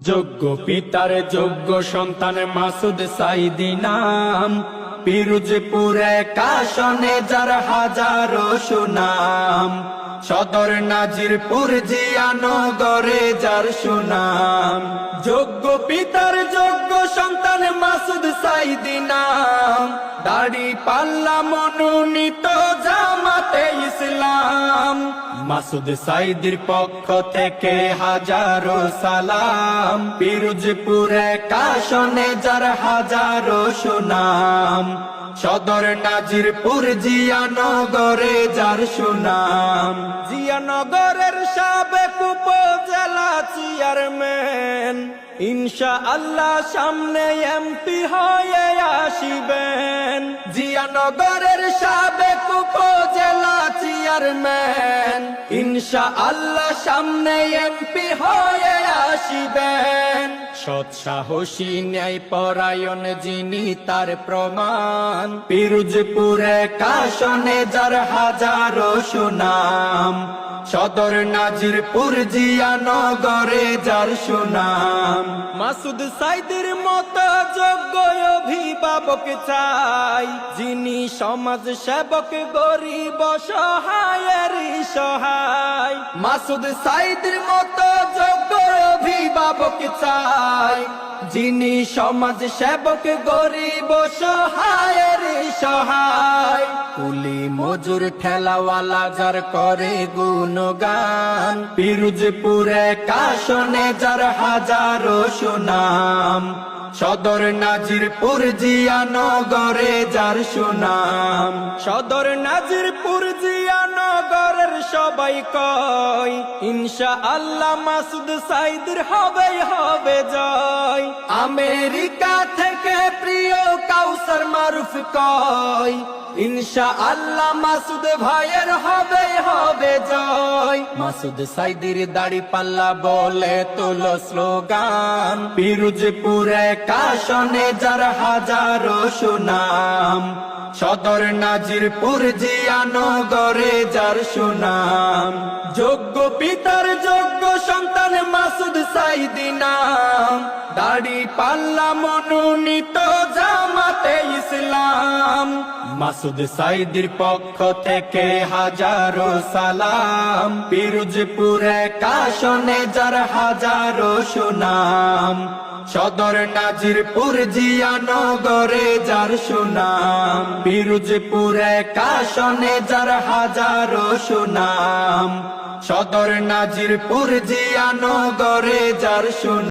যোগ্য পিতার যোগ্য সন্তান মাসুদ সাইদি নাম, পিরোজপুরে কাশনে যার হাজারো সুনাম, সদর নাজিরপুর জিয়ানগরে যার সুনাম। যোগ্য পিতার যোগ্য সন্তান মাসুদ সাইদি নাম, দাড়ি পাল্লা মনোনীত জামাতে ইসলাম। মাসুদ সাইদির পক্ষ থেকে হাজারো সালাম, পিরোজপুরে কাশনে যার হাজারো সুনাম, সদর নাজিরপুর জিয়ানগরে যার সুনাম। জিয়ানগরের সাবেক উপজেলা চেয়ারম্যান, ইনশাআল্লাহ সামনে এমপি হয়ে আসিবেন। জিয়ানগরের সাবেক উপজেলা চেয়ারম্যান, ইনশাআল্লাহ সামনে এমপি হয়ে আসিবেন। সৎ সাহসী ন্যায় পরায়ণ যিনি তার প্রমাণ, পিরোজপুরে কাশনে যার হাজারো সুনাম, সদর নাজিরপুর জিয়ানগরে যার সুনাম। মাসুদ সাইদির মতো যোগ্য অভিভাবক চাই, যিনি সমাজ সেবক গরিব সহায়ের সহায়। মাসুদ সাইদির মতো যোগ্য অভিভাবক চাই, যিনি সমাজ সেবক গরিব সহায়ের সহায়। কুলি মজুর ঠেলাওয়ালা যার করে গুণগান, পিরোজপুরে কাশনে যার হাজারো সুনাম, সদর নাজিরপুর জিয়ানগরে যার সুনাম। সদর নাজিরপুর জিয়ানগরের সবাই কয়, ইনশাআল্লাহ মাসুদ সাইদির হবে জয়। আমেরিকা থেকে প্রিয় কাউসার মারুফ কয়, ইনশাআল্লাহ মাসুদ ভাইয়ের হবে জয়। মাসুদ সাইদির দাড়ি পাল্লা বলে তোলো স্লোগান, পিরোজপুরে কাশনে যার হাজারো সুনাম, সদর নাজিরপুর জিয়ানগরে যার সুনাম। যোগ্য পিতার যোগ্য সন্তান মাসুদ সাইদি নাম, দাড়ি পাল্লা মনোনীত জামাতে ইসলাম। মাসুদ সাইদির পক্ষ থেকে হাজারো সালাম, পিরোজপুরে কাশনে যার হাজারো সুনাম, সদর নাজিরপুর জিয়ানগরে যার সুনাম। পিরোজপুরে কাশনে যার হাজারো সুনাম, সদর নাজিরপুর জিয়ানগরে যার সুনাম।